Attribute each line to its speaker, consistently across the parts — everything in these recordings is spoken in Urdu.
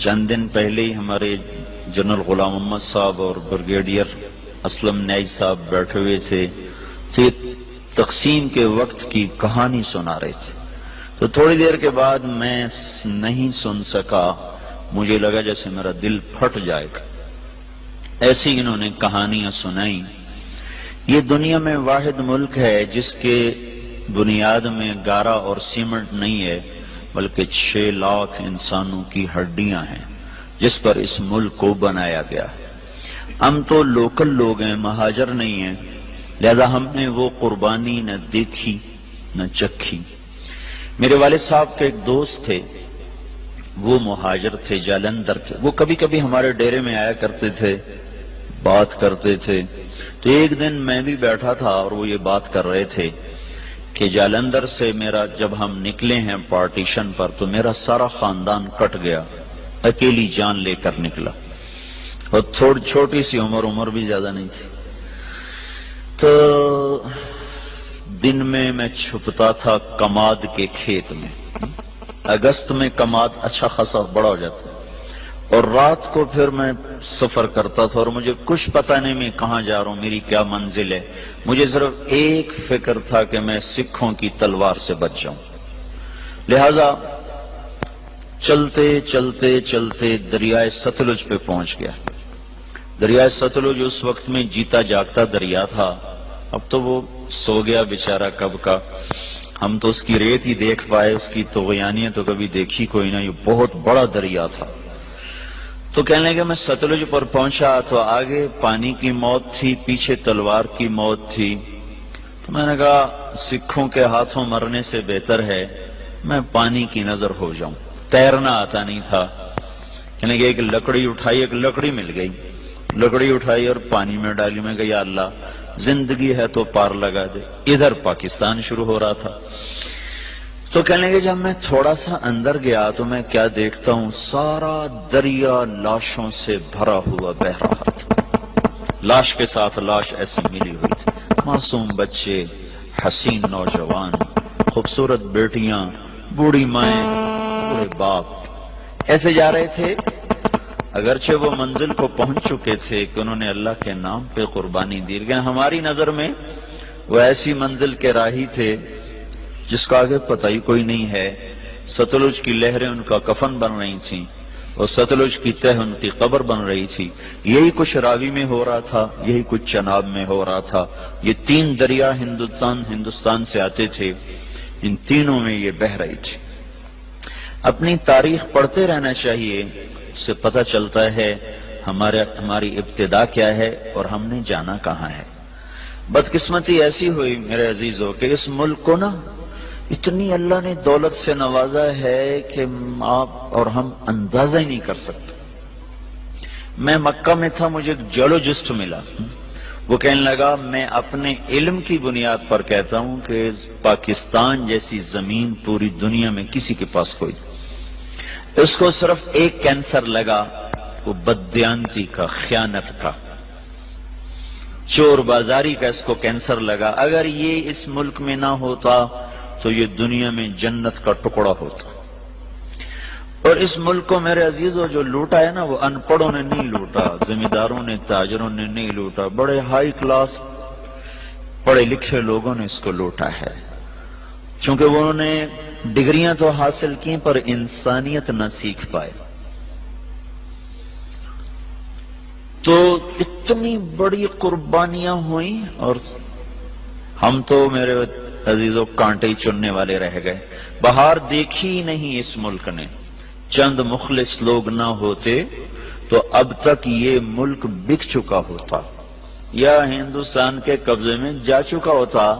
Speaker 1: چند دن پہلے ہی ہمارے جنرل غلام محمد صاحب اور بریگیڈیئر اسلم نیاز صاحب بیٹھے ہوئے تھے تو یہ تقسیم کے وقت کی کہانی سنا رہے تھے، تو تھوڑی دیر کے بعد میں نہیں سن سکا، مجھے لگا جیسے میرا دل پھٹ جائے گا۔ ایسی انہوں نے کہانیاں سنائی۔ یہ دنیا میں واحد ملک ہے جس کے بنیاد میں گارا اور سیمنٹ نہیں ہے بلکہ 6 لاکھ انسانوں کی ہڈیاں ہیں جس پر اس ملک کو بنایا گیا ہے۔ ہم تو لوکل لوگ ہیں، مہاجر نہیں ہیں، لہذا ہم نے وہ قربانی نہ دیکھی نہ چکھی۔ میرے والد صاحب کے ایک دوست تھے، وہ مہاجر تھے جالندھر کے، وہ کبھی کبھی ہمارے ڈیرے میں آیا کرتے تھے، بات کرتے تھے۔ تو ایک دن میں بھی بیٹھا تھا اور وہ یہ بات کر رہے تھے کہ جالندھر سے میرا جب ہم نکلے ہیں پارٹیشن پر تو میرا سارا خاندان کٹ گیا، اکیلی جان لے کر نکلا، اور تھوڑی چھوٹی سی عمر بھی زیادہ نہیں تھی۔ تو دن میں چھپتا تھا کماد کے کھیت میں، اگست میں کماد اچھا خاصا بڑا ہو جاتا ہے، اور رات کو پھر میں سفر کرتا تھا اور مجھے کچھ پتہ نہیں میں کہاں جا رہا ہوں، میری کیا منزل ہے۔ مجھے صرف ایک فکر تھا کہ میں سکھوں کی تلوار سے بچ جاؤں، لہذا چلتے چلتے چلتے دریائے ستلج پہ پہنچ گیا۔ دریائے ستلج اس وقت میں جیتا جاگتا دریا تھا، اب تو وہ سو گیا بیچارہ کب کا، ہم تو اس کی ریت ہی دیکھ پائے، اس کی طغیانیاں تو کبھی دیکھی کوئی نہ، یہ بہت بڑا دریا تھا۔ تو کہنے لگے میں ستلج پر پہنچا تو آگے پانی کی موت تھی، پیچھے تلوار کی موت تھی۔ تو میں نے کہا سکھوں کے ہاتھوں مرنے سے بہتر ہے میں پانی کی نظر ہو جاؤں۔ تیرنا آتا نہیں تھا، کہنے لگے ایک لکڑی اٹھائی، ایک لکڑی مل گئی، لکڑی اٹھائی اور پانی میں ڈالی۔ میں کہا یا اللہ زندگی ہے تو پار لگا دے۔ ادھر پاکستان شروع ہو رہا تھا۔ تو کہنے لگے جب میں تھوڑا سا اندر گیا تو میں کیا دیکھتا ہوں، سارا دریا لاشوں سے بھرا ہوا بہ رہا تھا، لاش کے ساتھ لاش ایسی ملی ہوئی تھی، معصوم بچے، حسین نوجوان، خوبصورت بیٹیاں، بوڑھی مائیں، بوڑھے باپ ایسے جا رہے تھے۔ اگرچہ وہ منزل کو پہنچ چکے تھے کہ انہوں نے اللہ کے نام پہ قربانی دی، لیکن ہماری نظر میں وہ ایسی منزل کے راہی تھے جس کا آگے پتہ ہی کوئی نہیں ہے۔ ستلج کی لہریں ان کا کفن بن رہی تھیں اور ستلج کی تہ ان کی قبر بن رہی تھی۔ یہی کچھ راوی میں ہو رہا تھا، یہی کچھ چناب میں ہو رہا تھا۔ یہ 3 دریا ہندوستان سے آتے تھے، ان تینوں میں یہ بہ رہی تھی۔ اپنی تاریخ پڑھتے رہنا چاہیے، اس سے پتہ چلتا ہے ہماری ابتدا کیا ہے اور ہم نے جانا کہاں ہے۔ بدقسمتی ایسی ہوئی میرے عزیزو کہ اس ملک کو نا اتنی اللہ نے دولت سے نوازا ہے کہ آپ اور ہم اندازہ ہی نہیں کر سکتے۔ میں مکہ میں تھا، مجھے ایک جیولوجسٹ ملا، وہ کہنے لگا میں اپنے علم کی بنیاد پر کہتا ہوں کہ پاکستان جیسی زمین پوری دنیا میں کسی کے پاس کوئی، اس کو صرف ایک کینسر لگا، وہ بددیانتی کا، خیانت کا، چور بازاری کا، اس کو کینسر لگا۔ اگر یہ اس ملک میں نہ ہوتا تو یہ دنیا میں جنت کا ٹکڑا ہوتا۔ اور اس ملک کو میرے عزیزو جو لوٹا ہے نا، وہ ان پڑھوں نے نہیں لوٹا، زمینداروں نے، تاجروں نے نہیں لوٹا، بڑے ہائی کلاس پڑھے لکھے لوگوں نے اس کو لوٹا ہے، چونکہ انہوں نے ڈگریاں تو حاصل کی پر انسانیت نہ سیکھ پائے۔ تو اتنی بڑی قربانیاں ہوئیں اور ہم تو میرے عزیزو کانٹے ہی چننے والے رہ گئے۔ بہار دیکھی نہیں اس ملک نے، چند مخلص لوگ نہ ہوتے تو اب تک یہ ملک بک چکا ہوتا یا ہندوستان کے قبضے میں جا چکا ہوتا۔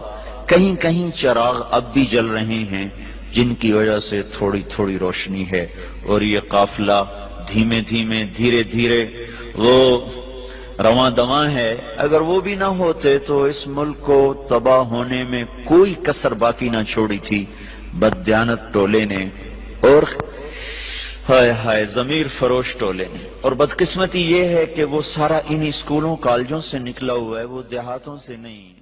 Speaker 1: کہیں کہیں چراغ اب بھی جل رہے ہیں جن کی وجہ سے تھوڑی تھوڑی روشنی ہے، اور یہ قافلہ دھیمے دھیمے دھیرے دھیرے وہ رواں دواں ہے۔ اگر وہ بھی نہ ہوتے تو اس ملک کو تباہ ہونے میں کوئی کسر باقی نہ چھوڑی تھی بددیانت ٹولے نے اور ہائے ہائے ضمیر فروش ٹولے نے۔ اور بدقسمتی یہ ہے کہ وہ سارا انہی اسکولوں کالجوں سے نکلا ہوا ہے، وہ دیہاتوں سے نہیں۔